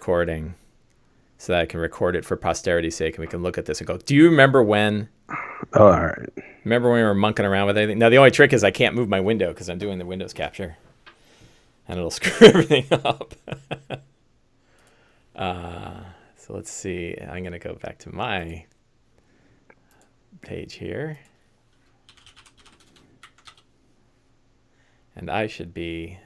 recording so that I can record it for posterity's sake, and we can look at this and go, do you remember when? Oh, all right. Remember when we were monkeying around with anything? Now, the only trick is I can't move my window because I'm doing the Windows capture. And it'll screw everything up. So let's see. I'm going to go back to my page here. And I should be...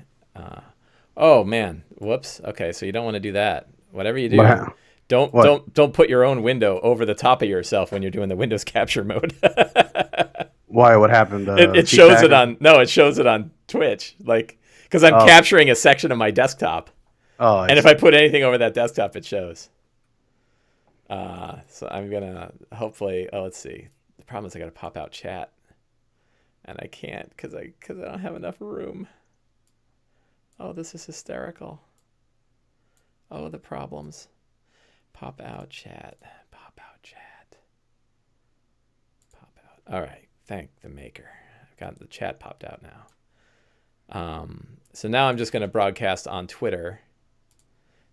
oh, man. Whoops. Okay, so you don't want to do that. Whatever you do, Wow. don't put your own window over the top of yourself when you're doing the Windows capture mode. Why? What happened? It shows it on... No, it shows it on Twitch. Like... Because I'm capturing a section of my desktop. Oh, and if I put anything over that desktop, it shows. So I'm going to hopefully... Oh, let's see. The problem is I got to pop out chat. And I can't because I don't have enough room. Oh, this is hysterical. Oh, the problems. Pop out chat. Pop out chat. Pop out. All right. Thank the maker. I've got the chat popped out now. So now I'm just going to broadcast on Twitter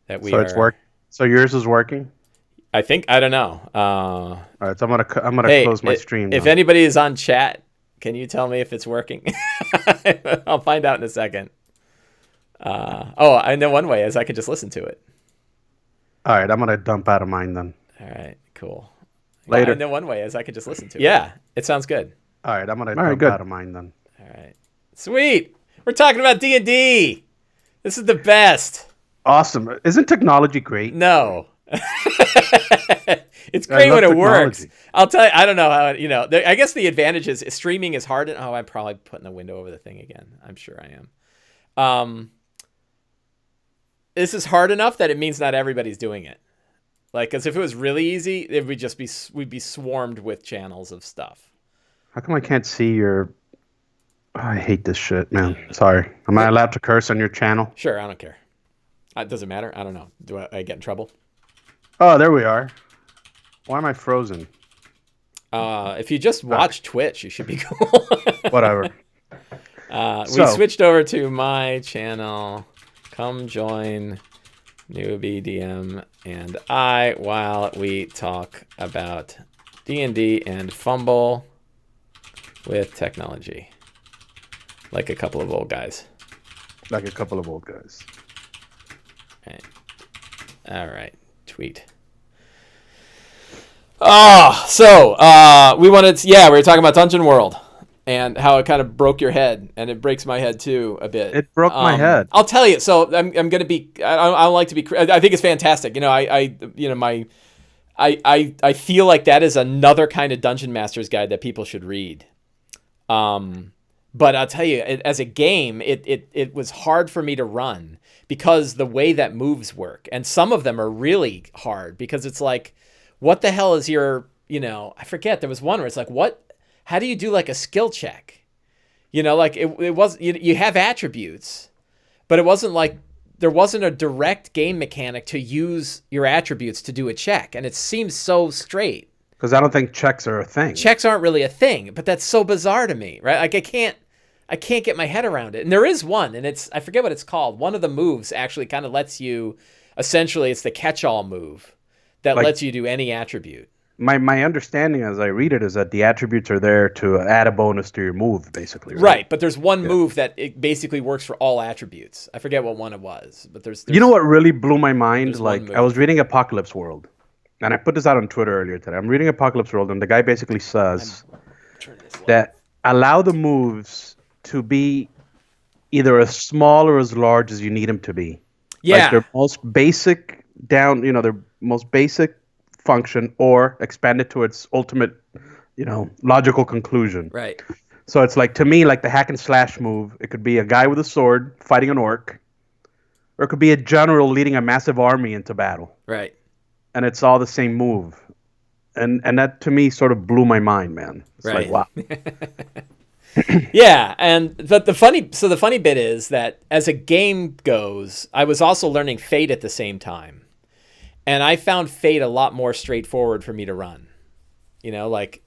that we it's work. So yours is working? I think, I don't know. All right, so I'm gonna close my stream. If anybody is on chat, can you tell me if it's working? I'll find out in a second. I know one way is I can just listen to it. All right, I'm gonna dump out of mine then. All right, cool. Later. I know one way is I can just listen to it. Yeah, it sounds good. All right, I'm gonna dump out of mine then. All right, sweet. We're talking about D&D. This is the best. Awesome. Isn't technology great? No. It's great when it works. I'll tell you, I don't know how, I guess the advantage is streaming is hard. Oh, I'm probably putting the window over the thing again. I'm sure I am. This is hard enough that it means not everybody's doing it. Like, because if it was really easy, it would just be, we'd be swarmed with channels of stuff. How come I can't see your... Oh, I hate this shit, man. Sorry. Am I allowed to curse on your channel? Sure, I don't care. It doesn't matter. I don't know. Do I get in trouble? Oh, there we are. Why am I frozen? If you just watch Twitch, you should be cool. Whatever. We switched over to my channel. Come join Newbie DM and I while we talk about D&D and fumble with technology. Like a couple of old guys. Like a couple of old guys. All right. Tweet. We were talking about Dungeon World and how it kind of broke your head, and it breaks my head too a bit. It broke my head. I'll tell you. So I'm going to be. I like to be. I think it's fantastic. I feel like that is another kind of Dungeon Master's Guide that people should read. But I'll tell you, as a game, it was hard for me to run because the way that moves work, and some of them are really hard because it's like, what the hell is your, I forget. There was one where it's like, how do you do like a skill check? Like it was, you have attributes, but it wasn't like, there wasn't a direct game mechanic to use your attributes to do a check. And it seems so straight. Because I don't think checks are a thing. Checks aren't really a thing, but that's so bizarre to me, right? Like I can't get my head around it. And there is one, and I forget what it's called. One of the moves actually kind of lets you, essentially it's the catch-all move that lets you do any attribute. My understanding as I read it is that the attributes are there to add a bonus to your move, basically. Right, but there's one move that it basically works for all attributes. I forget what one it was, but there's You know what really blew my mind? Like, I was reading Apocalypse World, and I put this out on Twitter earlier today. I'm reading Apocalypse World, and the guy basically says that allow the moves to be either as small or as large as you need them to be. Yeah. Like their most basic their most basic function, or expand it to its ultimate, logical conclusion. Right. So it's like, to me, like the hack and slash move, it could be a guy with a sword fighting an orc, or it could be a general leading a massive army into battle. Right. And it's all the same move. And that to me sort of blew my mind, man. It's like, wow. Yeah, but the funny bit is that as a game goes, I was also learning Fate at the same time. And I found Fate a lot more straightforward for me to run. Like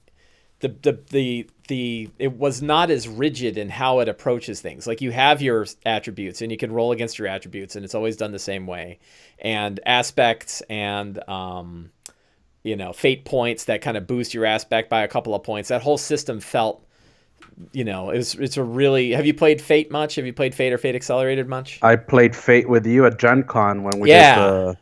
the it was not as rigid in how it approaches things. Like, you have your attributes and you can roll against your attributes, and it's always done the same way. And aspects and fate points that kind of boost your aspect by a couple of points. That whole system felt, it's a really. Have you played Fate much? Have you played Fate or Fate Accelerated much? I played Fate with you at Gen Con when we did the.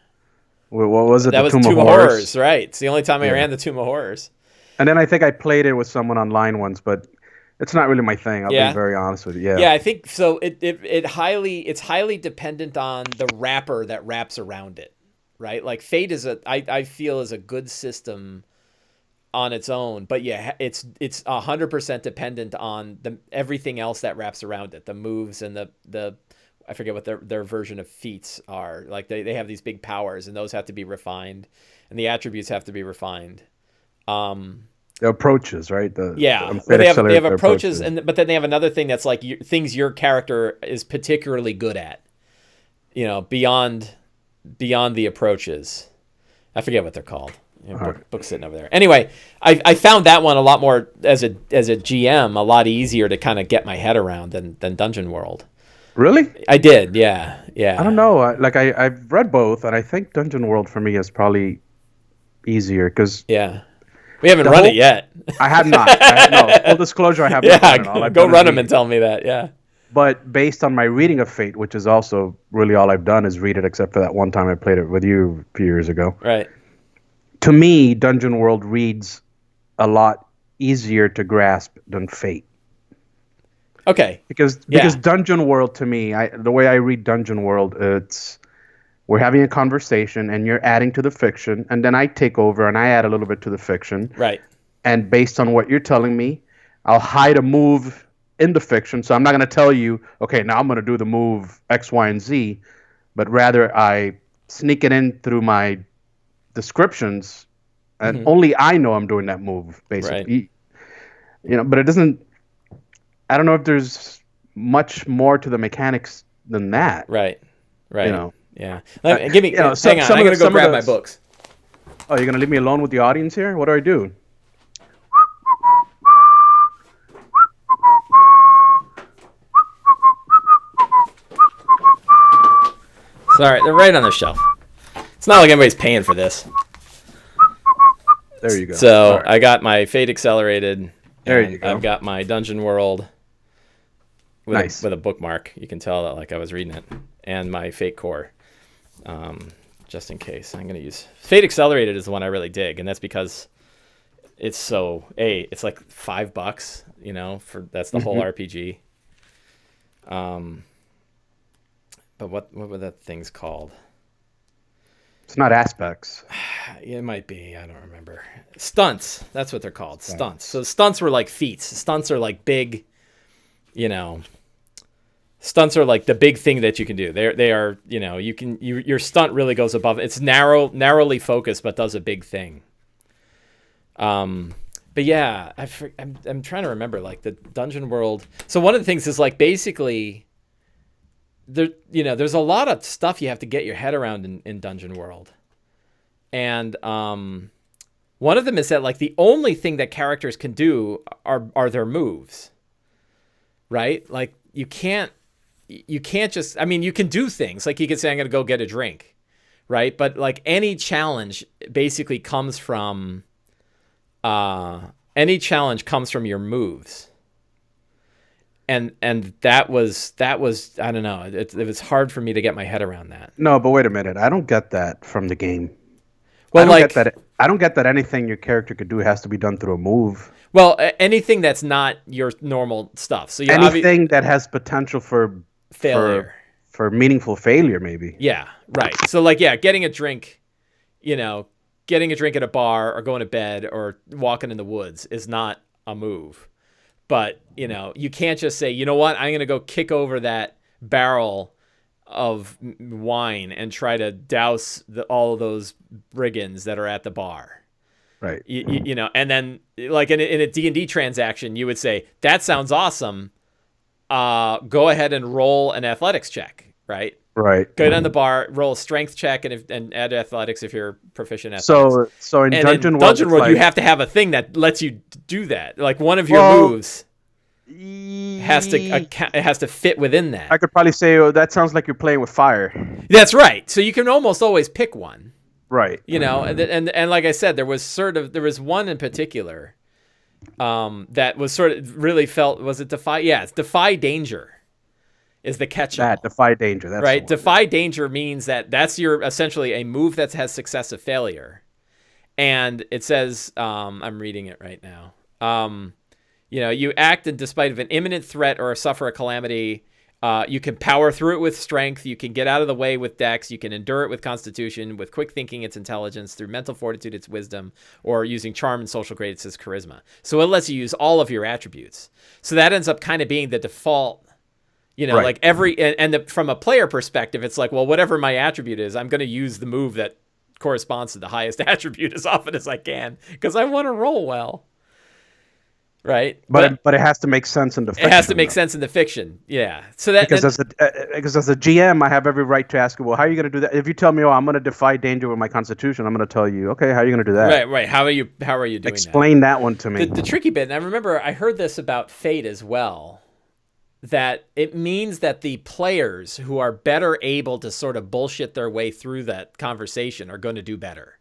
What was it? That was Tomb of Horrors, right? It's the only time I ran the Tomb of Horrors. And then I think I played it with someone online once, but it's not really my thing. I'll be very honest with you. Yeah. Yeah, I think so. It's highly dependent on the wrapper that wraps around it, right? Like, Fate I feel is a good system on its own, but yeah, it's 100% dependent on everything else that wraps around it, the moves and the I forget what their version of feats are. Like, they have these big powers, and those have to be refined, and the attributes have to be refined. The approaches, right? They have approaches, but then they have another thing that's like things your character is particularly good at. Beyond the approaches. I forget what they're called. Book sitting over there. Anyway, I found that one a lot more as a GM, a lot easier to kind of get my head around than Dungeon World. Really? I did, yeah. I don't know. I've read both, and I think Dungeon World for me is probably easier because we haven't run it yet. I have not. No, full disclosure, I have not run it all. Go run them and tell me that. Yeah. But based on my reading of Fate, which is also really all I've done is read it, except for that one time I played it with you a few years ago. Right. To me, Dungeon World reads a lot easier to grasp than Fate. Okay. Because Dungeon World, to me, the way I read Dungeon World, we're having a conversation and you're adding to the fiction, and then I take over and I add a little bit to the fiction. Right. And based on what you're telling me, I'll hide a move in the fiction. So I'm not going to tell you, okay, now I'm going to do the move X, Y, and Z, but rather I sneak it in through my descriptions, and only I know I'm doing that move, basically. Right. But it doesn't. I don't know if there's much more to the mechanics than that. Right. Yeah. Give me. Hang on. I'm gonna go grab my books. Oh, you're gonna leave me alone with the audience here? What do I do? Sorry, they're right on the shelf. It's not like anybody's paying for this. There you go. So right. I got my Fate Accelerated. There you go. I've got my Dungeon World with a bookmark. You can tell that like I was reading it, and my Fate Core, just in case. I'm gonna use Fate Accelerated is the one I really dig, and that's because it's it's like $5, that's the whole RPG. But what were that things called? It's not aspects. It might be. I don't remember. Stunts. That's what they're called. Stunts. So stunts were like feats. Stunts are like big, stunts are like the big thing that you can do. They are, your stunt really goes above. It's narrowly focused, but does a big thing. But yeah, I'm trying to remember like the Dungeon World. So one of the things is like basically there's a lot of stuff you have to get your head around in Dungeon World. And one of them is that like the only thing that characters can do are their moves. Right? Like you can't just, you can do things. Like you could say, I'm going to go get a drink. Right? But like any challenge basically comes from your moves. And that was I don't know. It was hard for me to get my head around that. No, but wait a minute. I don't get that from the game. Well, I don't get that anything your character could do has to be done through a move. Well, anything that's not your normal stuff. So anything that has potential for failure, for meaningful failure, maybe. Yeah, right. So like, getting a drink, getting a drink at a bar or going to bed or walking in the woods is not a move. But, you can't just say, you know what, I'm going to go kick over that barrel of wine and try to douse all of those brigands that are at the bar. Right. And then like in a D&D transaction, you would say, that sounds awesome. Go ahead and roll an athletics check, right? Right. Go down the bar, roll a strength check, and add athletics if you're proficient in athletics. So in Dungeon World, Dungeon World, you have to have a thing that lets you do that. Like one of your moves has to fit within that. I could probably say, that sounds like you're playing with fire. That's right. So you can almost always pick one. Right. And like I said, there was one in particular that was sort of really felt, was it Defy? Yeah, it's Defy Danger is the catch-all. That Defy Danger. That's right. Defy Danger means that's your essentially a move that has success or failure. And it says, I'm reading it right now. You act in despite of an imminent threat or suffer a calamity. You can power through it with strength. You can get out of the way with dex. You can endure it with constitution. With quick thinking, it's intelligence. Through mental fortitude, it's wisdom. Or using charm and social grace, it's charisma. So it lets you use all of your attributes. So that ends up kind of being the default. Right. Like from a player perspective, it's like, well, whatever my attribute is, I'm going to use the move that corresponds to the highest attribute as often as I can because I want to roll well. Right. But it has to make sense in the fiction. It has to make sense in the fiction. Yeah. So that because as a GM, I have every right to ask you, well, how are you going to do that? If you tell me, I'm going to defy danger with my constitution, I'm going to tell you, okay, how are you going to do that? Right. How are you doing Explain that one to me. The tricky bit, and I remember I heard this about Fate as well, that it means that the players who are better able to sort of bullshit their way through that conversation are going to do better.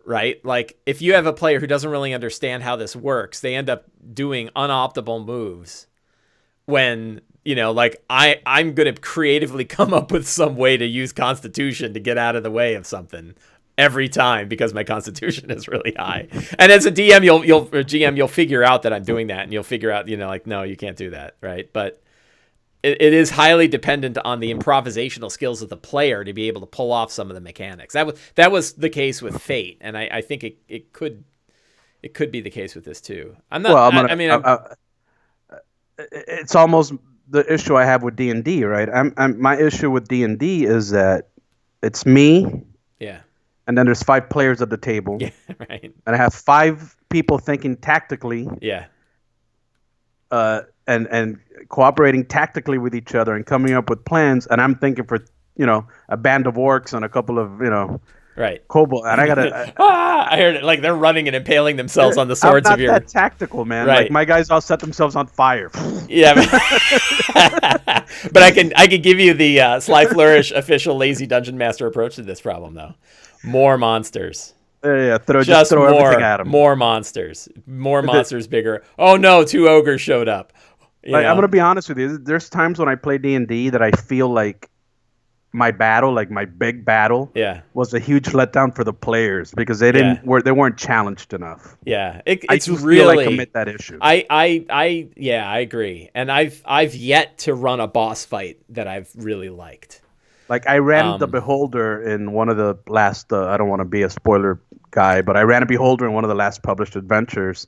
Right? Like if you have a player who doesn't really understand how this works, they end up doing unoptimal moves when, like I'm going to creatively come up with some way to use Constitution to get out of the way of something every time because my Constitution is really high. And as a DM, you'll figure out that I'm doing that, and you'll figure out, like, no, you can't do that. Right. But it is highly dependent on the improvisational skills of the player to be able to pull off some of the mechanics. That was the case with Fate, and I think it could be the case with this too. I'm not. It's almost the issue I have with D&D, right? My issue with D&D is that it's me. Yeah. And then there's 5 players at the table. Yeah. Right. And I have 5 people thinking tactically. Yeah. And cooperating tactically with each other and coming up with plans, and I'm thinking for a band of orcs and a couple of right kobold, and I gotta I heard it, like they're running and impaling themselves on the swords of your. I'm not that tactical, man. Right. Like my guys all set themselves on fire. Yeah, but I can give you the Sly Flourish official lazy dungeon master approach to this problem though. More monsters. Yeah, throw everything at them. More monsters, bigger. Oh no, 2 ogres showed up. I'm gonna be honest with you. There's times when I play D&D that I feel like my battle, like my big battle, was a huge letdown for the players because they they weren't challenged enough. Yeah, I do feel I commit that issue. I agree, and I've yet to run a boss fight that I've really liked. Like I ran the Beholder in one of the last. I don't want to be a spoiler guy, but I ran a Beholder in one of the last published adventures.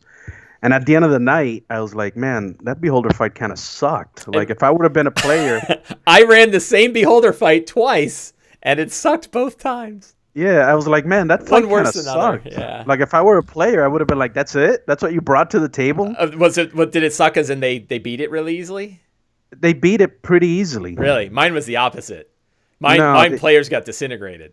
And at the end of the night, I was like, man, that Beholder fight kind of sucked. Like, if I would have been a player... I ran the same Beholder fight twice, and it sucked both times. Yeah, I was like, man, that fight kind of sucked. Yeah. Like, if I were a player, I would have been like, that's it? That's what you brought to the table? Did it suck as in they beat it really easily? They beat it pretty easily. Really? Mine was the opposite. Mine players got disintegrated.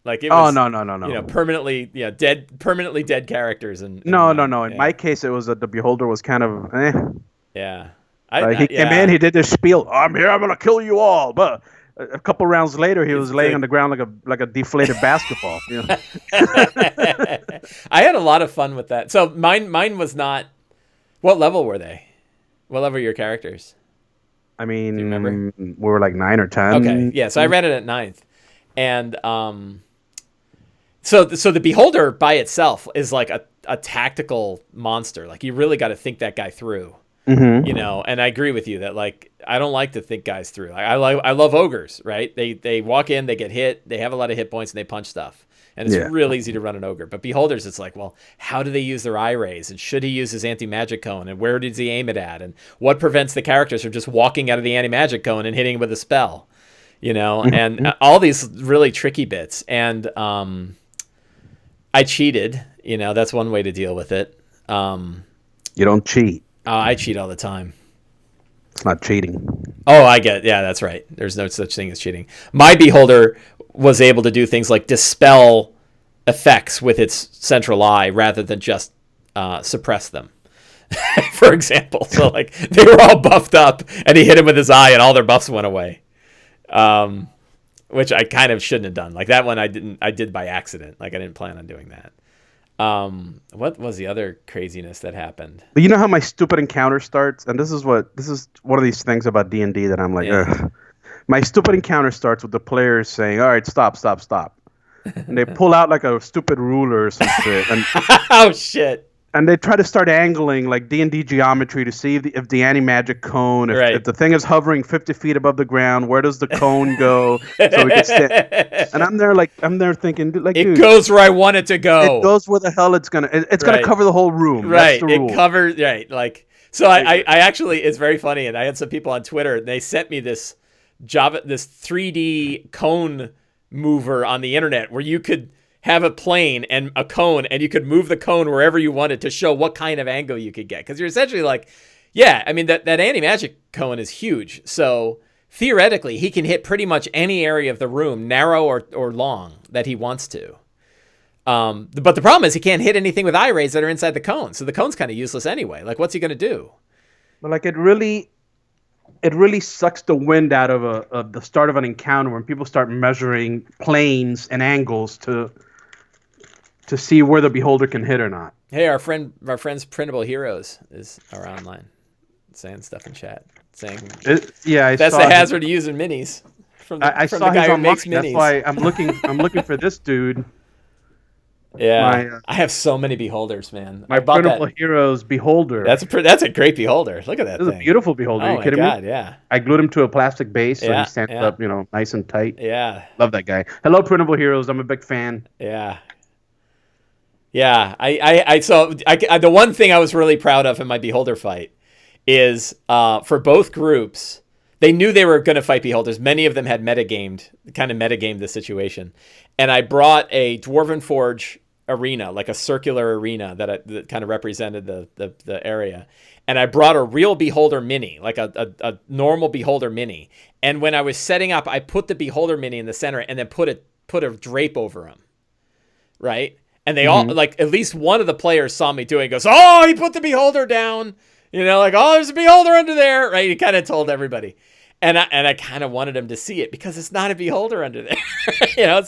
Like it was, no. Permanently dead characters and no. In my case, it was that the Beholder was kind of Yeah. He came in, he did this spiel. I'm here, I'm gonna kill you all. But a couple rounds later, he was laying on the ground like a deflated basketball. I had a lot of fun with that. So mine was not. What level were they? What level were your characters? I mean, do you remember? We were like 9 or 10. Okay, yeah. So I ran it at 9th, and So the Beholder by itself is like a tactical monster. Like you really got to think that guy through, and I agree with you that like, I don't like to think guys through. I love ogres, right? They walk in, they get hit, they have a lot of hit points and they punch stuff. And it's real easy to run an ogre. But Beholders, it's like, well, how do they use their eye rays? And should he use his anti-magic cone? And where does he aim it at? And what prevents the characters from just walking out of the anti-magic cone and hitting with a spell? And all these really tricky bits. And I cheated. That's one way to deal with it. You don't cheat. I cheat all the time. It's not cheating. Oh, I get it. Yeah, that's right. There's no such thing as cheating. My beholder was able to do things like dispel effects with its central eye rather than just suppress them. For example, so like they were all buffed up, and he hit him with his eye, and all their buffs went away. Which I kind of shouldn't have done. Like that one, I did by accident. Like I didn't plan on doing that. What was the other craziness that happened? But you know how my stupid encounter starts, and this is one of these things about D&D that I'm like, ugh. My stupid encounter starts with the players saying, "All right, stop," and they pull out like a stupid ruler or some shit, and oh shit. And they try to start angling like D&D geometry to see if the anti-magic cone, if the thing is hovering 50 feet above the ground, where does the cone go? So we can and I'm there thinking, like, it dude, goes where I want it to go. It goes where the hell it's gonna. It's gonna cover the whole room. Right. That's the rule. It covers. Right. Like so. I actually, it's very funny, and I had some people on Twitter, and they sent me this 3D cone mover on the internet where you could have a plane and a cone, and you could move the cone wherever you wanted to show what kind of angle you could get. Because you're essentially like, yeah, I mean, that anti-magic cone is huge. So theoretically, he can hit pretty much any area of the room, narrow or long, that he wants to. But the problem is he can't hit anything with eye rays that are inside the cone. So the cone's kind of useless anyway. Like, what's he going to do? But like, it really sucks the wind out of the start of an encounter when people start measuring planes and angles to see where the beholder can hit or not. Hey, our friends Printable Heroes are online, saying stuff in chat, saying that's the hazard of using minis. From the guy who makes minis. That's why I'm looking for this dude. Yeah, I have so many beholders, man. My Printable Heroes beholder. That's a great beholder. Look at that. This is a beautiful beholder. Are you kidding me? Yeah. I glued him to a plastic base, so he stands up, nice and tight. Yeah. Love that guy. Hello, Printable Heroes. I'm a big fan. Yeah. Yeah. The one thing I was really proud of in my beholder fight is for both groups, they knew they were going to fight beholders. Many of them had metagamed the situation. And I brought a Dwarven Forge arena, like a circular arena that kind of represented the area. And I brought a real beholder mini, like a normal beholder mini. And when I was setting up, I put the beholder mini in the center and then put a drape over him. Right? And they all, like, at least one of the players saw me doing it, goes, "Oh, he put the beholder down." Like, "Oh, there's a beholder under there." Right? He kind of told everybody. And I kind of wanted him to see it because it's not a beholder under there.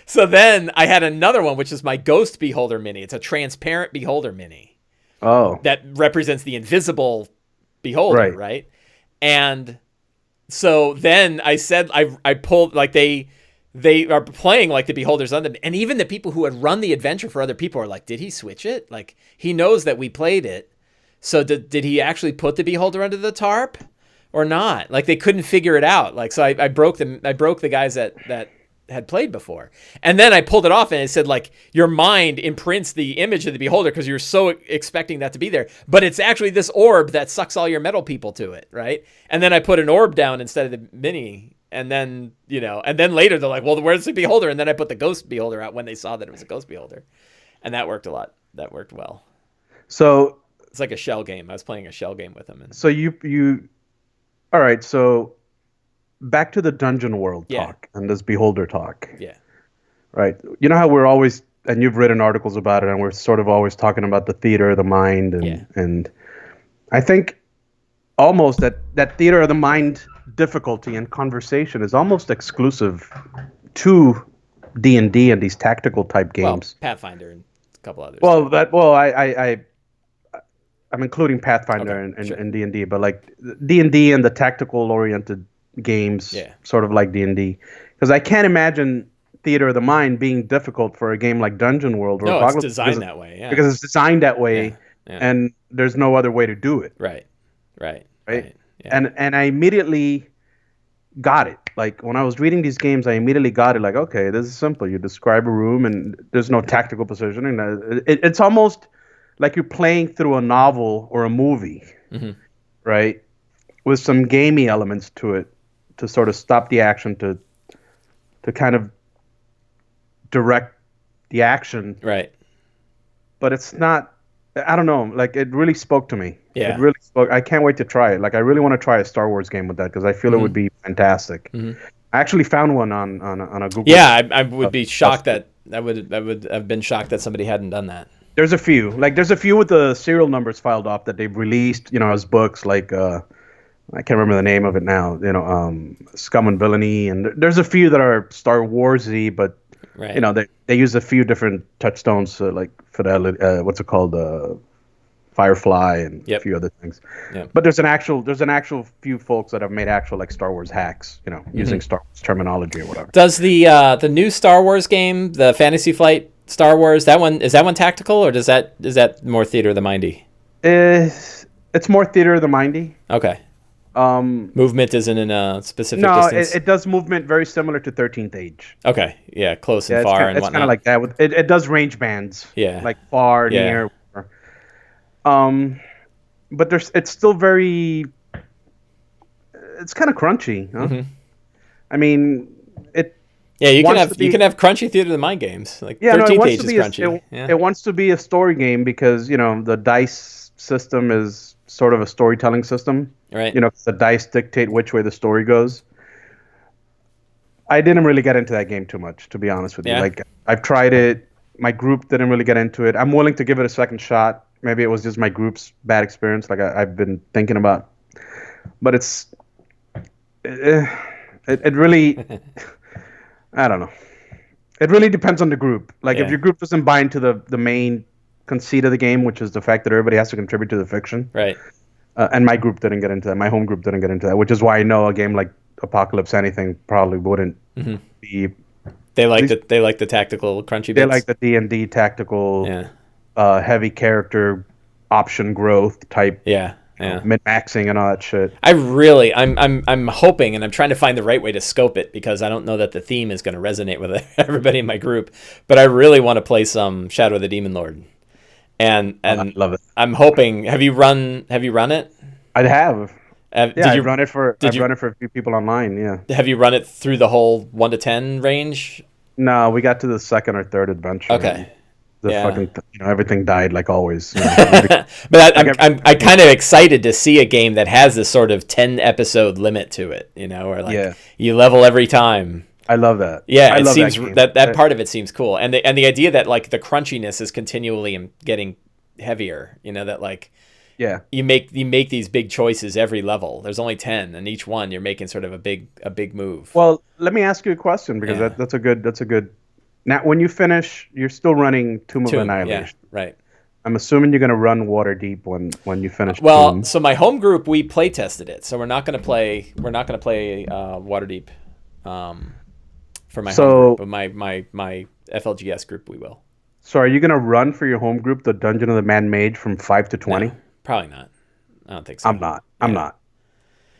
So then I had another one, which is my ghost beholder mini. It's a transparent beholder mini. Oh. That represents the invisible beholder, right? And so then I said I pulled, like, they are playing like the beholders on them, and even the people who had run the adventure for other people are like, "Did he switch it? Like, he knows that we played it. So did he actually put the beholder under the tarp? Or not?" Like, they couldn't figure it out. Like, so I broke the guys that had played before. And then I pulled it off, and it said, like, your mind imprints the image of the beholder because you're so expecting that to be there. But it's actually this orb that sucks all your metal people to it, right? And then I put an orb down instead of the mini. And then, and then later they're like, "Well, where's the beholder?" And then I put the ghost beholder out when they saw that it was a ghost beholder. And that worked a lot. That worked well. So it's like a shell game. I was playing a shell game with them. So you all right, so back to the dungeon world talk and this beholder talk. Yeah. Right. You know how we're always, and you've written articles about it, and we're sort of always talking about the theater of the mind. And I think almost that theater of the mind difficulty and conversation is almost exclusive to D&D and these tactical type games. Well, Pathfinder and a couple others. I'm including Pathfinder and D&D, but like D&D and the tactical oriented games, sort of like D&D, because I can't imagine theater of the mind being difficult for a game like Dungeon World. No, it's designed that way. Yeah. Because it's designed that way, and there's no other way to do it. Right. Yeah. And I immediately got it. Like, when I was reading these games, I immediately got it. Like, okay, this is simple. You describe a room, and there's no tactical positioning. It's almost like you're playing through a novel or a movie, right? With some gamey elements to it to sort of stop the action, to kind of direct the action. Right. But it's not I don't know, like it really spoke to me. Yeah. It really spoke. I can't wait to try it. Like I really want to try a Star Wars game with that because I feel it would be fantastic. I actually found one on a Google. Yeah, I would be shocked that I would have been shocked that somebody hadn't done that. There's a few. Like there's a few with the serial numbers filed off that they've released, as books. Like I can't remember the name of it now. Scum and Villainy, and there's a few that are Star Warsy, but right. They use a few different touchstones, like Fidelity. What's it called? Firefly and a few other things. Yep. But there's an actual few folks that have made actual like Star Wars hacks, using Star Wars terminology or whatever. Does the new Star Wars game, the Fantasy Flight Star Wars, that one tactical, or is that more theater of the mindy? It's more theater of the mindy. Okay. Movement isn't in a specific distance? No, it does movement very similar to 13th Age. Okay, yeah, close and far and whatnot. It's kind of like that. It does range bands. Yeah. Like far, near. But it's still very. It's kind of crunchy. Huh? I mean, it. Yeah, you can have crunchy theater of the mind games. Like 13th Age is crunchy. It wants to be a story game because the dice system is sort of a storytelling system. Right. The dice dictate which way the story goes. I didn't really get into that game too much, to be honest with you. Like I've tried it. My group didn't really get into it. I'm willing to give it a second shot. Maybe it was just my group's bad experience, like I've been thinking about. But it really, I don't know. It really depends on the group. Like if your group doesn't buy into the main conceit of the game, which is the fact that everybody has to contribute to the fiction. Right. And my group didn't get into that. My home group didn't get into that, which is why I know a game like Apocalypse Anything probably wouldn't be. They like the tactical crunchy bits. They like the D&D tactical. Yeah. Heavy character option growth type, min-maxing and all that shit. I'm hoping, and I'm trying to find the right way to scope it because I don't know that the theme is going to resonate with everybody in my group. But I really want to play some Shadow of the Demon Lord, and I love it. I'm hoping. Have you run it? I have. I've run it for a few people online. Yeah. Have you run it through the whole 1 to 10 range? No, we got to the second or third adventure. Okay. Fucking everything died like always. But I'm kind of excited to see a game that has this sort of 10 episode limit to it, where you level every time. I love that. Yeah, it seems that part of it seems cool, and the idea that like the crunchiness is continually getting heavier. That like you make these big choices every level. There's only 10, and each one you're making sort of a big move. Well, let me ask you a question because that's a good. Now, when you finish, you're still running Tomb of Annihilation. Yeah, right. I'm assuming you're going to run Waterdeep when you finish. Well, Tomb. So my home group, we play tested it, so we're not going to play Waterdeep for my home group, but my FLGS group we will. So are you going to run for your home group the Dungeon of the Manmade from 5 to 20? No, probably not. I don't think so. I'm not.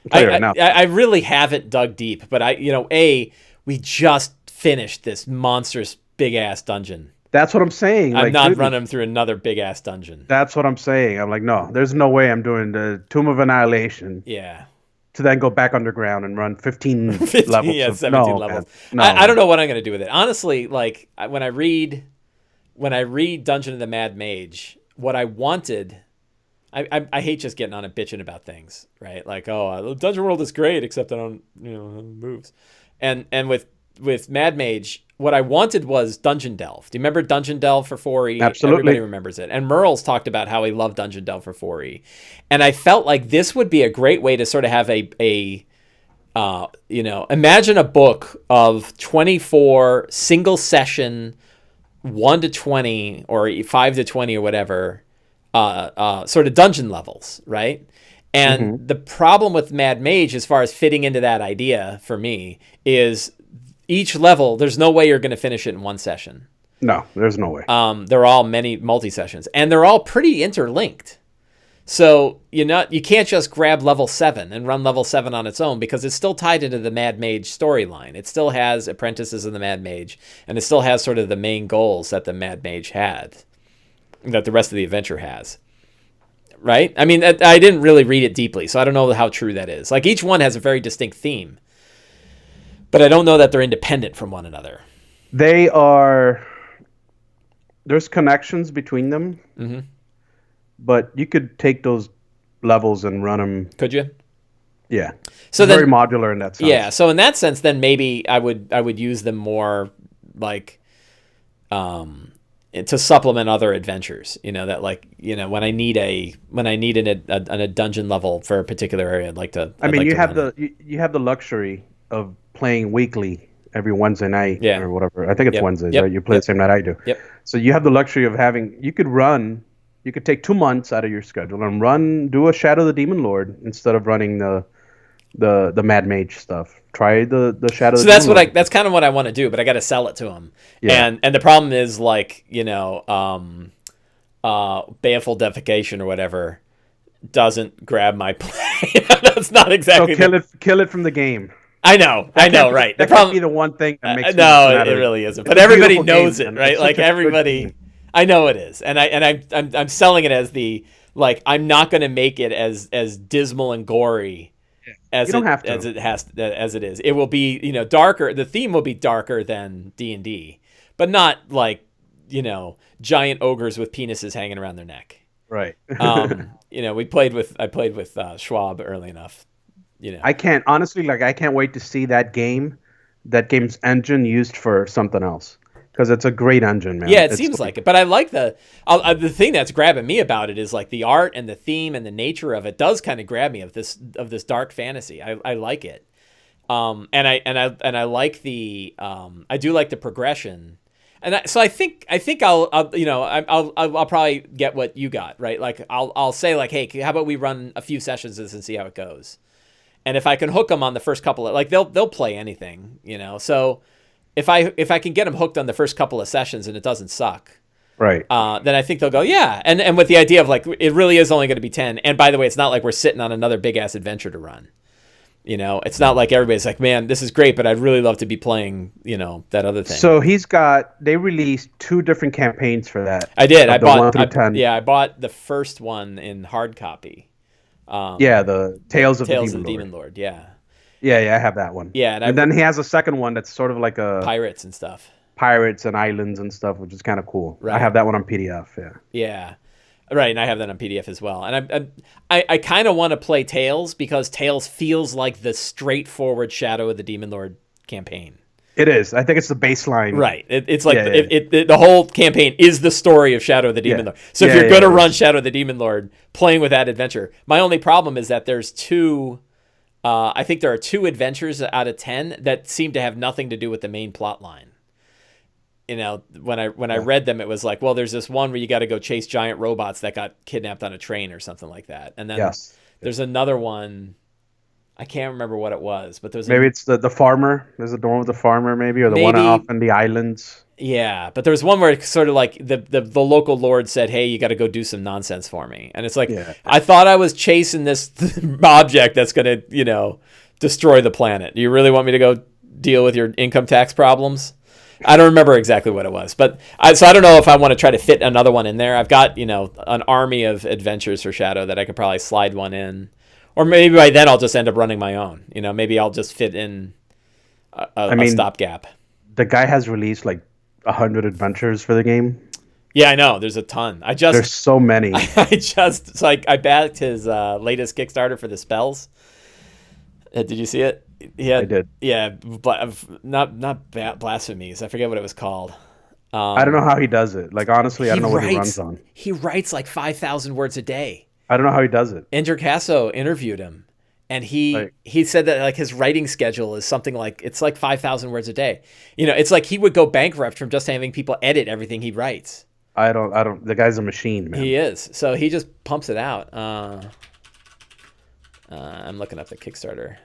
I really haven't dug deep, but we just finished this monstrous big ass dungeon. That's what I'm saying. I'm not running through another big ass dungeon. That's what I'm saying. I'm like, no, there's no way I'm doing the Tomb of Annihilation. Yeah. To then go back underground and run 15 levels. Yeah, 17 levels. No. I don't know what I'm going to do with it. Honestly, like when I read Dungeon of the Mad Mage, what I wanted. I hate just getting on and bitching about things, right? Like, the Dungeon World is great, except I don't, moves. And with Mad Mage, what I wanted was Dungeon Delve. Do you remember Dungeon Delve for 4E? Absolutely. Everybody remembers it. And Merle's talked about how he loved Dungeon Delve for 4E. And I felt like this would be a great way to sort of have imagine a book of 24 single session, 1 to 20 or 5 to 20 or whatever, sort of dungeon levels, right? And the problem with Mad Mage, as far as fitting into that idea for me, is each level, there's no way you're going to finish it in one session. No, there's no way. They're all many multi-sessions, and they're all pretty interlinked. So you can't just grab level 7 and run level 7 on its own because it's still tied into the Mad Mage storyline. It still has apprentices in the Mad Mage, and it still has sort of the main goals that the Mad Mage had, that the rest of the adventure has. Right? I mean, I didn't really read it deeply, so I don't know how true that is. Like, each one has a very distinct theme, but I don't know that they're independent from one another. They are... There's connections between them. but you could take those levels and run them. Could you? Yeah. So very modular in that sense. Yeah. So in that sense, then maybe I would use them more like to supplement other adventures. That when I need a dungeon level for a particular area, I'd like to. You have the luxury of playing weekly every Wednesday night or whatever. I think it's Wednesdays, right? You play the same night I do. Yep. So you have the luxury of you could take 2 months out of your schedule and do a Shadow of the Demon Lord instead of running the Mad Mage stuff. Try the Shadow. So that's kind of what I want to do, but I got to sell it to him. Yeah. And the problem is baleful defecation or whatever doesn't grab my play. That's not exactly. So kill it from the game. I know, right. That can't be the one thing that makes no, it really isn't. But everybody knows it, right? Like everybody, I know it is, and I'm selling it as I'm not going to make it as dismal and gory as it is. It will be darker. The theme will be darker than D&D, but not giant ogres with penises hanging around their neck. Right. I played with Schwab early enough. I can't wait to see that game's engine used for something else, because it's a great engine, man. Yeah, it seems like it. But I like the thing that's grabbing me about it is like the art and the theme and the nature of it does kind of grab me of this dark fantasy. I like it, and I like the I do like the progression, and so I think I'll probably get what you got, right? Like I'll say like, hey, how about we run a few sessions of this and see how it goes. And if I can hook them on the first couple of, they'll play anything, So if I can get them hooked on the first couple of sessions and it doesn't suck, right? Then I think they'll go, yeah. And with the idea of it really is only going to be 10. And by the way, it's not like we're sitting on another big ass adventure to run. It's not like everybody's like, man, this is great, but I'd really love to be playing, that other thing. So they released 2 different campaigns for that. I did. I bought the first one in hard copy. The Tales of the Demon Lord. Yeah, I have that one. Yeah, and then he has a second one that's sort of like a pirates and stuff, pirates and islands and stuff, which is kind of cool. Right. I have that one on PDF. Yeah, right, and I have that on PDF as well. And I kind of want to play Tales because Tales feels like the straightforward Shadow of the Demon Lord campaign. It is. I think it's the baseline. Right. It's like the whole campaign is the story of Shadow of the Demon Lord. So if you're going to run Shadow of the Demon Lord, playing with that adventure. My only problem is that there's 2, I think there are 2 adventures out of 10 that seem to have nothing to do with the main plot line. When I read them, it was like, well, there's this one where you got to go chase giant robots that got kidnapped on a train or something like that. And then there's another one. I can't remember what it was, but there's it's the farmer. There's the one with the farmer, maybe, or the one off in the islands. Yeah, but there was one where it's sort of like the local lord said, "Hey, you got to go do some nonsense for me," and it's like I thought I was chasing this object that's gonna destroy the planet. Do you really want me to go deal with your income tax problems? I don't remember exactly what it was, but so I don't know if I want to try to fit another one in there. I've got an army of adventures for Shadow that I could probably slide one in. Or maybe by then I'll just end up running my own. Maybe I'll just fit in a stopgap. The guy has released 100 adventures for the game. Yeah, I know. There's a ton. There's so many. I backed his latest Kickstarter for the spells. Did you see it? I did. Yeah, not blasphemies. I forget what it was called. I don't know how he does it. Honestly, I don't know what he runs on. He writes 5,000 words a day. I don't know how he does it. Ender Casso interviewed him, and he said that his writing schedule is something it's 5,000 words a day. It's like he would go bankrupt from just having people edit everything he writes. I don't. The guy's a machine, man. He is. So he just pumps it out. I'm looking up the Kickstarter.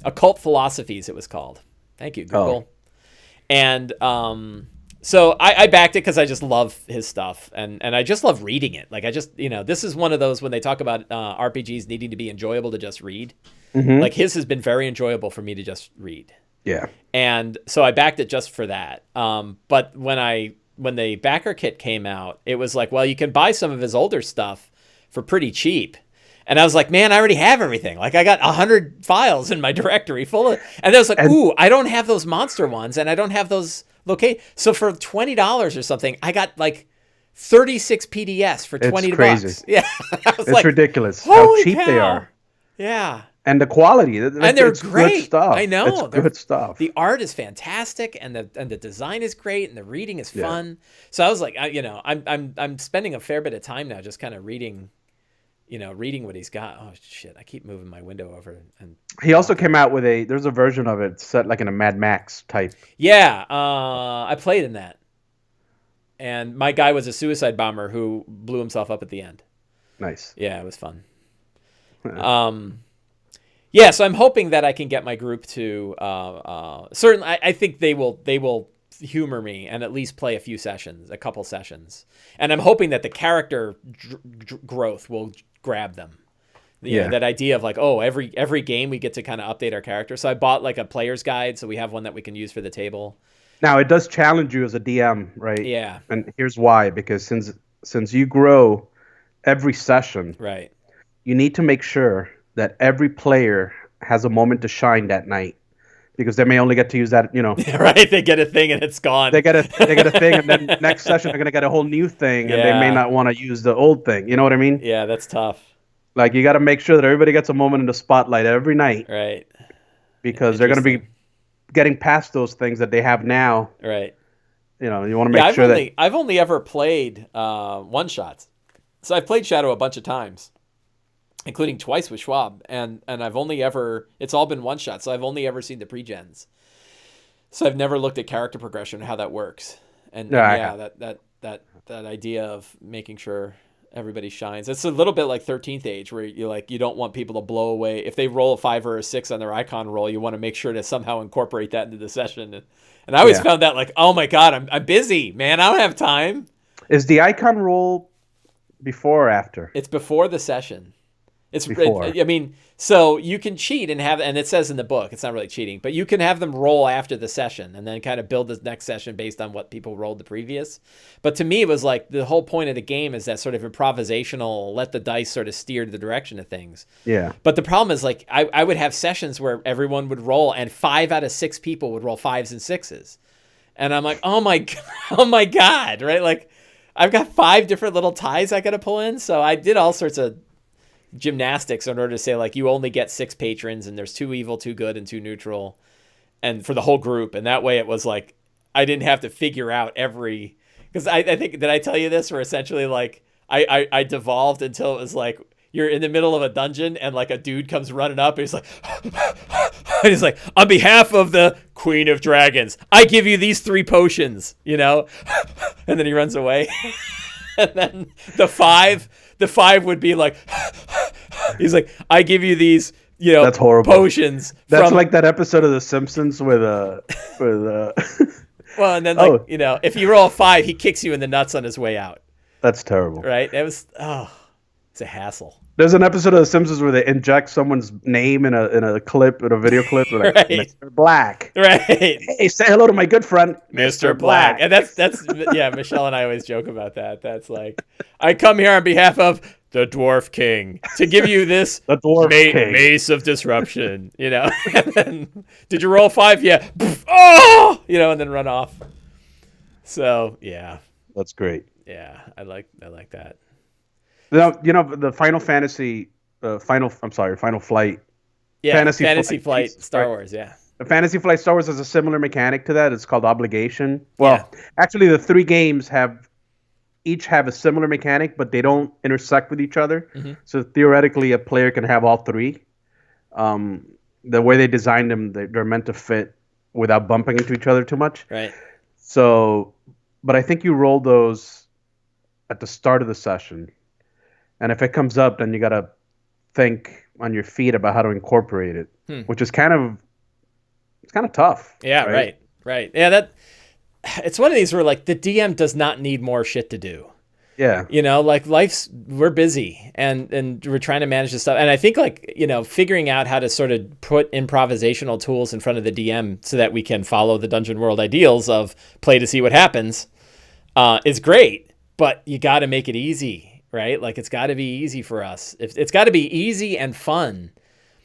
Occult Philosophies, it was called. Thank you, Google. And so I backed it because I just love his stuff, and I just love reading it. This is one of those when they talk about RPGs needing to be enjoyable to just read. Mm-hmm. His has been very enjoyable for me to just read. Yeah. And so I backed it just for that. But when the backer kit came out, it was like, well, you can buy some of his older stuff for pretty cheap. And I was like, man, I already have everything. I got 100 files in my directory full of, and I was like, ooh, I don't have those monster ones, and I don't have those location. So for $20 or something, I got like 36 PDFs for $20. It's crazy. Yeah. It's like, ridiculous how cheap they are. Yeah. And the quality. And they're great. Good stuff. I know. It's good stuff. The art is fantastic, and the design is great, and the reading is fun. So I was like, I'm spending a fair bit of time now just kind of reading what he's got. Oh shit! I keep moving my window over. And he also came out with there's a version of it set like in a Mad Max type. Yeah, I played in that, and my guy was a suicide bomber who blew himself up at the end. Nice. Yeah, it was fun. Yeah, so I'm hoping that I can get my group to certainly. I think they will humor me and at least play a couple sessions, and I'm hoping that the character growth will grab them. That idea of like, oh, every game we get to kind of update our character. So I bought like a player's guide, so we have one that we can use for the table. Now it does challenge you as a DM, right? Yeah. And here's why: because since you grow every session, right, you need to make sure that every player has a moment to shine that night, because they may only get to use that, right. They get a thing and it's gone. They get a thing, and then next session they're gonna get a whole new thing, and they may not want to use the old thing. You know what I mean? Yeah, that's tough. Like you got to make sure that everybody gets a moment in the spotlight every night, right? Because they're gonna be getting past those things that they have now, right? You want to make sure that I've only ever played one shots, so I've played Shadow a bunch of times, including twice with Schwab, and I've only ever, it's all been one shot, so I've only ever seen the pre-gens. So I've never looked at character progression and how that works. And that idea of making sure everybody shines. It's a little bit like 13th Age, where you don't want people to blow away. If they roll a 5 or a 6 on their icon roll, you want to make sure to somehow incorporate that into the session. And I always found that like, oh my God, I'm busy, man. I don't have time. Is the icon roll before or after? It's before the session. It's before. So you can cheat and it says in the book, it's not really cheating, but you can have them roll after the session and then kind of build the next session based on what people rolled the previous. But to me, it was like the whole point of the game is that sort of improvisational, let the dice sort of steer the direction of things. Yeah. But the problem is like, I would have sessions where everyone would roll and 5 out of 6 people would roll 5s and 6s. And I'm like, oh my God, right? Like I've got 5 different little ties I got to pull in. So I did all sorts of gymnastics in order to say like you only get 6 patrons and there's 2 evil, 2 good, and 2 neutral, and for the whole group. And that way it was like I didn't have to figure out because I think, did I tell you this, where essentially like I devolved until it was like you're in the middle of a dungeon and like a dude comes running up and he's like and he's like, on behalf of the Queen of Dragons, I give you these 3 potions, and then he runs away. And then the 5 would be like, he's like, I give you these, that's horrible. Potions. That's like that episode of The Simpsons with well, and then if you roll a 5, he kicks you in the nuts on his way out. That's terrible. Right? It was, it's a hassle. There's an episode of The Simpsons where they inject someo's name in a video clip, like right. Mr. Black. Right. Hey, say hello to my good friend, Mr. Black. And that's Michelle and I always joke about that. That's like, I come here on behalf of the Dwarf King to give you this mace of disruption, And then, did you roll 5? Yeah. Oh, and then run off. So, yeah. That's great. Yeah, I like that. Now, the Final Fantasy, Final Flight. Yeah, Fantasy Flight Star Wars, yeah. The Fantasy Flight Star Wars has a similar mechanic to that. It's called Obligation. Well, actually, the 3 games each have a similar mechanic, but they don't intersect with each other. Mm-hmm. So theoretically, a player can have all 3. The way they designed them, they're meant to fit without bumping into each other too much. Right. So, but I think you roll those at the start of the session. And if it comes up, then you got to think on your feet about how to incorporate it, which is kind of tough. Yeah, right. Yeah, it's one of these where like the DM does not need more shit to do. Yeah. Like we're busy and we're trying to manage this stuff. And I think like, figuring out how to sort of put improvisational tools in front of the DM so that we can follow the Dungeon World ideals of play to see what happens is great, but you got to make it easy. Right? Like it's got to be easy for us. It's got to be easy and fun,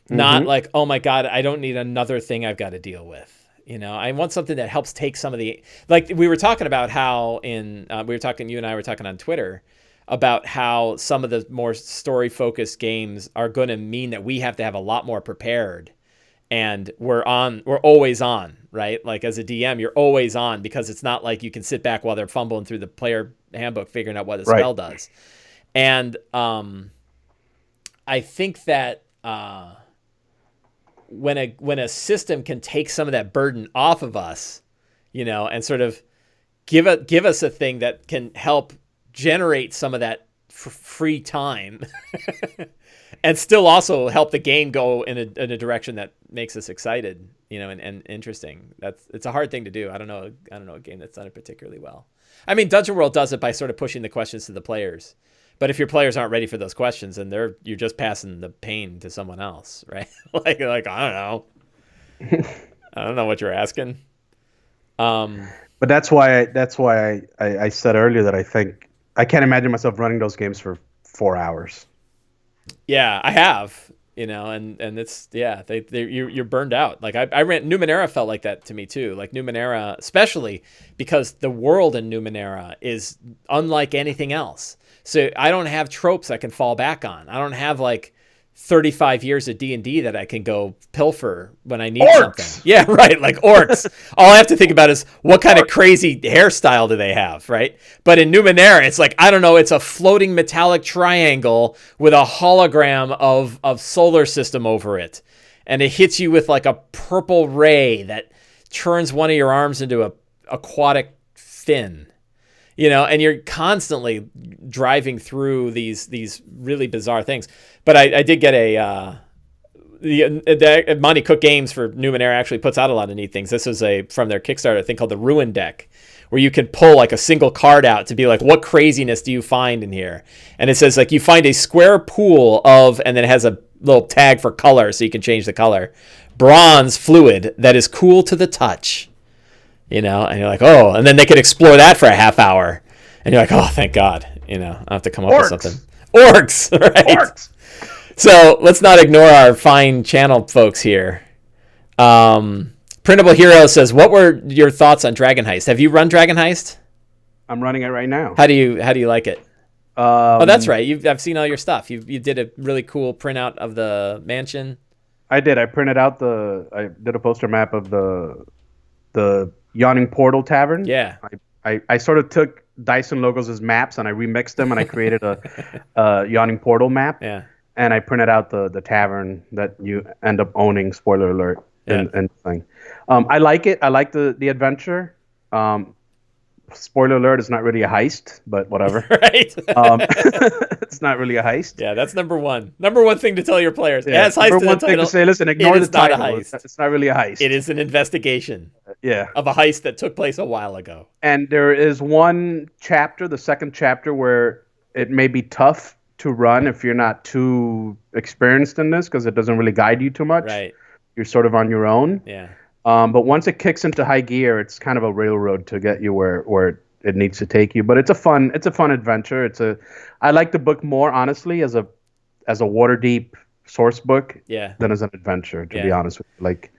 not like, oh my God, I don't need another thing I've got to deal with. You know, I want something that helps take some of the, like we were talking about how you and I were talking on Twitter about how some of the more story focused games are going to mean that we have to have a lot more prepared, and we're always on, right? Like as a DM, you're always on, because it's not like you can sit back while they're fumbling through the player handbook figuring out what the spell does. And I think that when a system can take some of that burden off of us, you know, and sort of give us a thing that can help generate some of that free time and still also help the game go in a direction that makes us excited, you know, and interesting. It's a hard thing to do. I don't know a game that's done it particularly well. I mean, Dungeon World does it by sort of pushing the questions to the players. But if your players aren't ready for those questions, then you're just passing the pain to someone else, right? like I don't know. I don't know what you're asking. But that's why I said earlier that I think I can't imagine myself running those games for 4 hours. Yeah, I have, you know, and it's, yeah, you're burned out. Like I ran Newmanera, felt like that to me too. Like Newmanera, especially because the world in Newmanera is unlike anything else. So I don't have tropes I can fall back on. I don't have like 35 years of D&D that I can go pilfer when I need something. Yeah, right. Like orcs. All I have to think about is what kind of crazy hairstyle do they have, right? But in Numenera, it's like, I don't know, it's a floating metallic triangle with a hologram of solar system over it. And it hits you with like a purple ray that turns one of your arms into a aquatic fin. You know, and you're constantly driving through these really bizarre things. But I did get the Monty Cook Games for Numenera actually puts out a lot of neat things. This is from their Kickstarter thing called the Ruin Deck, where you can pull like a single card out to be like, what craziness do you find in here? And it says like you find a square pool of, and then it has a little tag for color so you can change the color, bronze fluid that is cool to the touch. You know, and you're like, oh, and then they could explore that for a half hour. And you're like, oh, thank God. You know, I have to come up with something. Orcs, right? Orcs. So let's not ignore our fine channel folks here. Printable Hero says, what were your thoughts on Dragon Heist? Have you run Dragon Heist? I'm running it right now. How do you like it? Oh, that's right. I've seen all your stuff. You did a really cool printout of the mansion. I did. I printed out I did a poster map of the Yawning Portal Tavern. Yeah. I sort of took Dyson logos as maps and I remixed them and I created a Yawning Portal map. Yeah. And I printed out the tavern that you end up owning, spoiler alert, and thing. I like it. I like the adventure. Spoiler alert, it's not really a heist, but whatever. Right. It's not really a heist. Yeah, that's number one. Number one thing to tell your players. Yeah, it's heist number one thing to say, listen, ignore the title. Not a heist. It's not really a heist. It is an investigation. Of a heist that took place a while ago. And there is one chapter, the second chapter, where it may be tough to run if you're not too experienced in this, because it doesn't really guide you too much. Right. You're sort of on your own. Yeah. But once it kicks into high gear, it's kind of a railroad to get you where it needs to take you. But it's a fun adventure. I like the book more, honestly, as a Waterdeep source book than as an adventure, to be honest with you. Like,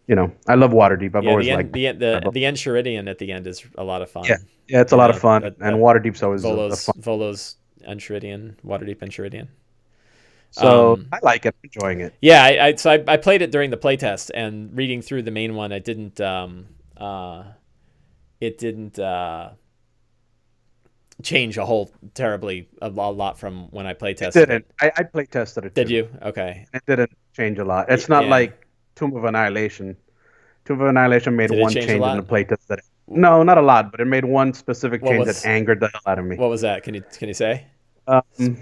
you know, I love Waterdeep. I've always liked the Enchiridion at the end is a lot of fun. Yeah, it's a lot of fun, and Waterdeep's always Volo's Enchiridion, Waterdeep Enchiridion. So I like it, I'm enjoying it. Yeah, I played it during the playtest, and reading through the main one, it didn't change a lot from when I playtested. It didn't. I playtested it too. Did you? Okay. It didn't change a lot. It's not like Tomb of Annihilation. Tomb of Annihilation made one change in the playtest. No, not a lot, but it made one specific change that angered the hell out of me. What was that? Can you say?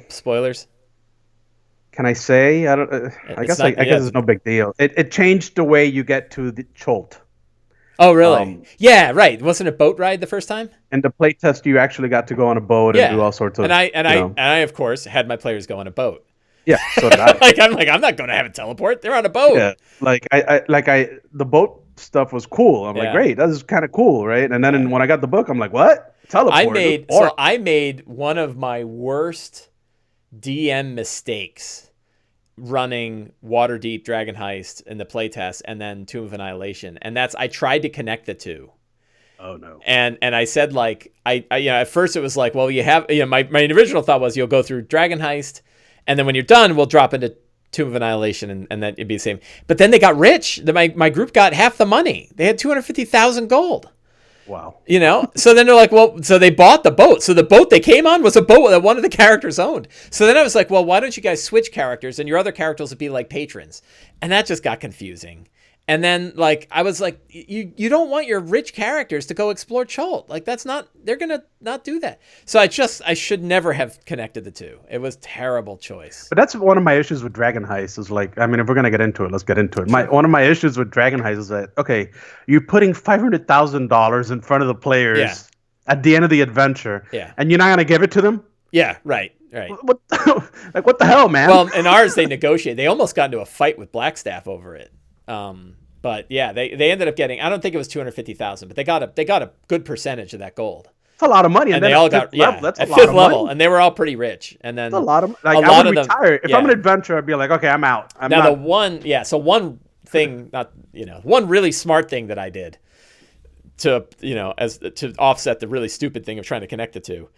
Spoilers. Can I say? I guess it's no big deal. It changed the way you get to the Cholt. Oh, really? Yeah, right. Wasn't it a boat ride the first time? In the playtest, you actually got to go on a boat and do all sorts of. And I of course had my players go on a boat. Yeah, so did I. I'm not going to have a teleport. They're on a boat. Yeah, the boat stuff was cool. I'm like, great, that is kind of cool, right? And then when I got the book, I'm like, what? Teleport? I made one of my worst DM mistakes running Waterdeep Dragon Heist in the playtest and then Tomb of Annihilation. And I tried to connect the two. Oh no. And I said, like, I at first it was like, well, my original thought was you'll go through Dragon Heist, and then when you're done, we'll drop into Tomb of Annihilation, and then it'd be the same. But then they got rich. My group got half the money. They had 250,000 gold. Wow. So then they're like, well, so they bought the boat. So the boat they came on was a boat that one of the characters owned. So then I was like, well, why don't you guys switch characters and your other characters would be like patrons? And that just got confusing. And then, like, I was like, you don't want your rich characters to go explore Chult. Like, they're going to not do that. So I should never have connected the two. It was a terrible choice. But that's one of my issues with Dragon Heist is, like, I mean, if we're going to get into it, let's get into it. Sure. One of my issues with Dragon Heist is that, okay, you're putting $500,000 in front of the players at the end of the adventure, and you're not going to give it to them? Yeah, right. What the hell, man? Well, in ours, they negotiated. They almost got into a fight with Blackstaff over it. But yeah, they ended up getting, I don't think it was 250,000, but they got a good percentage of that gold. That's a lot of money. And they all got, that's at a lot fifth of level, money. And they were all pretty rich. And then that's a lot of, like, I would retire. If I'm an adventurer, I'd be like, okay, I'm out. So one thing, one really smart thing that I did to offset the really stupid thing of trying to connect the two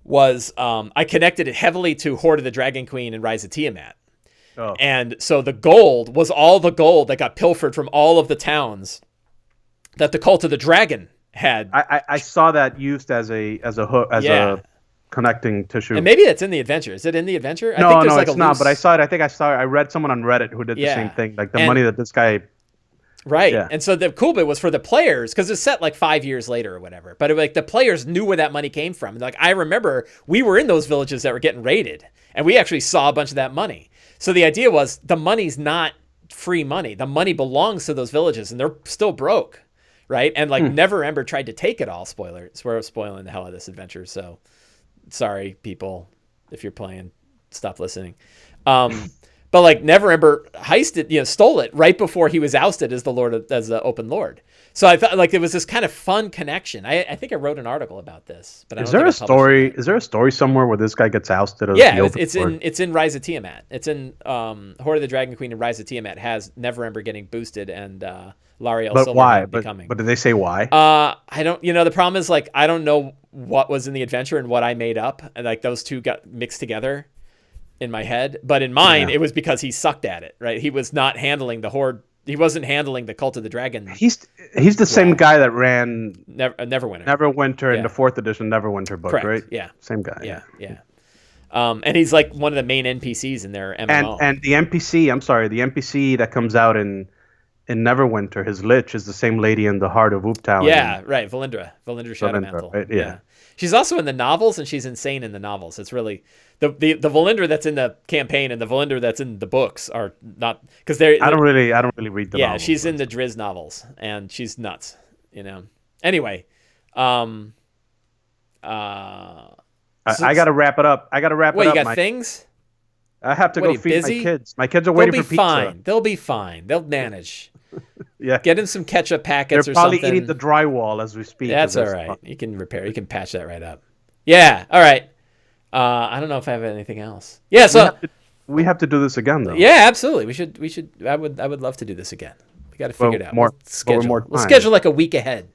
was, I connected it heavily to Horde of the Dragon Queen and Rise of Tiamat. Oh. And so the gold was all the gold that got pilfered from all of the towns that the Cult of the Dragon had. I saw that used as a hook, as a connecting tissue. And maybe it's in the adventure. Is it in the adventure? No, it's not. But I saw it. I read someone on Reddit who did the same thing. Like the money that this guy. Right. Yeah. And so the cool bit was for the players, because it's set like 5 years later or whatever. But the players knew where that money came from. And, like, I remember we were in those villages that were getting raided, and we actually saw a bunch of that money. So the idea was the money's not free money. The money belongs to those villages, and they're still broke, right? And, like, Never Ember tried to take it all. Spoiler. We're spoiling the hell out of this adventure. So sorry, people, if you're playing, stop listening. But, like, Never Ember heisted, stole it right before he was ousted as the open lord. So I thought, like, it was this kind of fun connection. I think I wrote an article about this, but is there a story? Is there a story somewhere where this guy gets ousted? It's in Rise of Tiamat. It's in Horde of the Dragon Queen and Rise of Tiamat has Never Ember getting boosted and Lariel Silverhand becoming. But did they say why? I don't. The problem is, like, I don't know what was in the adventure and what I made up, and, like, those two got mixed together in my head. But in mine, it was because he sucked at it. Right? He was not handling the Horde. He wasn't handling the Cult of the Dragon. He's the same guy that ran Neverwinter. Neverwinter in the 4th edition Neverwinter book, correct. Right? Yeah. Same guy. Yeah. And he's like one of the main NPCs in their MMO. And the NPC that comes out in Neverwinter, his Lich, is the same lady in the Heart of Ooptown. Yeah, right. Valindra Shadowmantle. Right? Yeah. She's also in the novels, and she's insane in the novels. It's really the Valindra that's in the campaign and the Valindra that's in the books are not, because they're. I don't really read the novels. Yeah, she's in the Driz novels, and she's nuts. Anyway, I gotta wrap it up. What, you got things? I have to go feed my kids. My kids are waiting for pizza. They'll be fine. They'll manage. Yeah. Get in some ketchup packets or something. They're probably eating the drywall as we speak. That's all right. You can patch that right up. Yeah. All right. I don't know if I have anything else. Yeah. So we have to do this again, though. Yeah, absolutely. We should. I would love to do this again. We got to figure it out. We'll schedule like a week ahead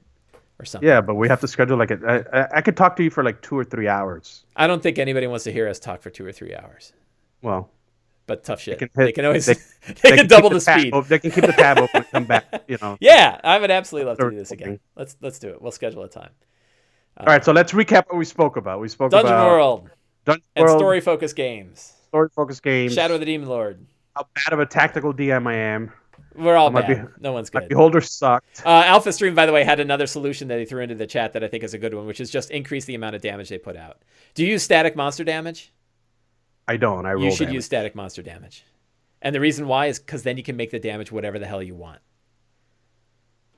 or something. Yeah, but we have to schedule like I could talk to you for like 2 or 3 hours. I don't think anybody wants to hear us talk for 2 or 3 hours. Well, but tough shit. They can always they can double the speed. They can keep the tab open and come back. Yeah, I would absolutely love to do this again. Let's do it. We'll schedule a time. All right, so let's recap what we spoke about. We spoke Dungeon about World and story-focused games. Shadow of the Demon Lord. How bad of a tactical DM I am. We're all bad. No one's good. My beholder sucked. Alpha Stream, by the way, had another solution that he threw into the chat that I think is a good one, which is just increase the amount of damage they put out. Do you use static monster damage? I don't. You should use static monster damage. And the reason why is because then you can make the damage whatever the hell you want.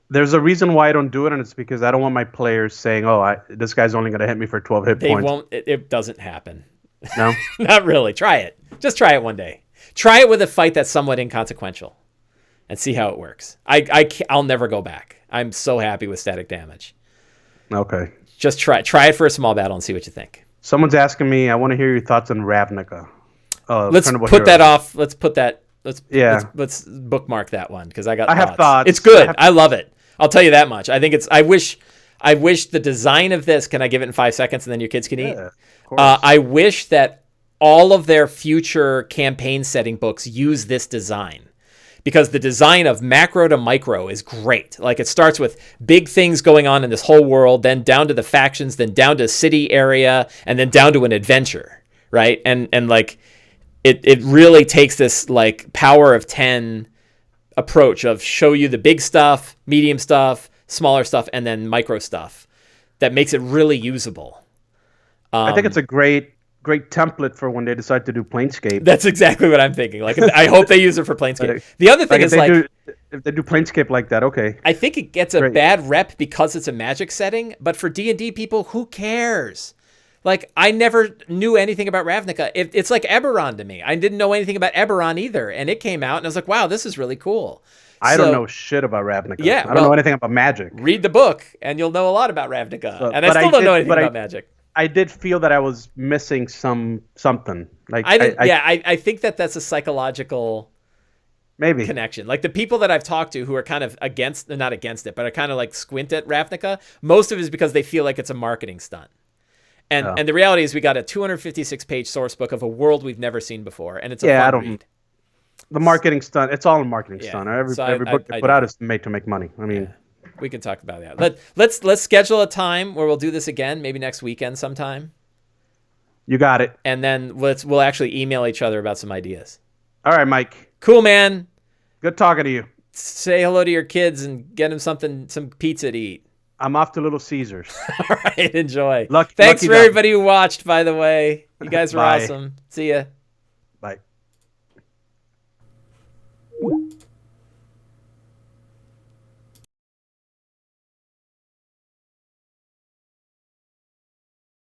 There's a reason why I don't do it, and it's because I don't want my players saying, this guy's only going to hit me for 12 hit points. They won't. It doesn't happen. No? Not really. Try it. Just try it one day. Try it with a fight that's somewhat inconsequential and see how it works. I'll never go back. I'm so happy with static damage. Okay. Just try it for a small battle and see what you think. Someone's asking me, I want to hear your thoughts on Ravnica. Let's put that off. Let's put that. Let's bookmark that one because I have thoughts. It's good. I love it. I'll tell you that much. I think it's. I wish the design of this. Can I give it in 5 seconds and then your kids can eat? Of course. I wish that all of their future campaign setting books use this design. Because the design of macro to micro is great. Like it starts with big things going on in this whole world, then down to the factions, then down to city area, and then down to an adventure, right? And like it really takes this like power of 10 approach of show you the big stuff, medium stuff, smaller stuff, and then micro stuff that makes it really usable. I think it's a great template for when they decide to do Planescape. That's exactly what I'm thinking. Like, I hope they use it for Planescape. The other thing is if they do Planescape like that, okay. I think it gets a bad rep because it's a Magic setting, but for D&D people, who cares? Like, I never knew anything about Ravnica. It's like Eberron to me. I didn't know anything about Eberron either, and it came out, and I was like, wow, this is really cool. I don't know shit about Ravnica. Yeah, I don't know anything about Magic. Read the book, and you'll know a lot about Ravnica. And I still don't know anything about Magic. I did feel that I was missing something. Like I think that's a psychological maybe connection. Like the people that I've talked to who are kind of not against it, but are kind of like squint at Ravnica, most of it is because they feel like it's a marketing stunt. And the reality is we got a 256-page source book of a world we've never seen before, and it's a fun read. The marketing stunt, it's all a marketing stunt. Every book they put out is made to make money. I mean, we can talk about that. Let's schedule a time where we'll do this again, maybe next weekend sometime. You got it. And then we'll actually email each other about some ideas. All right, Mike. Cool, man. Good talking to you. Say hello to your kids and get them some pizza to eat. I'm off to Little Caesars. All right, enjoy. Thanks for everybody who watched, by the way. You guys were awesome. See ya. Bye.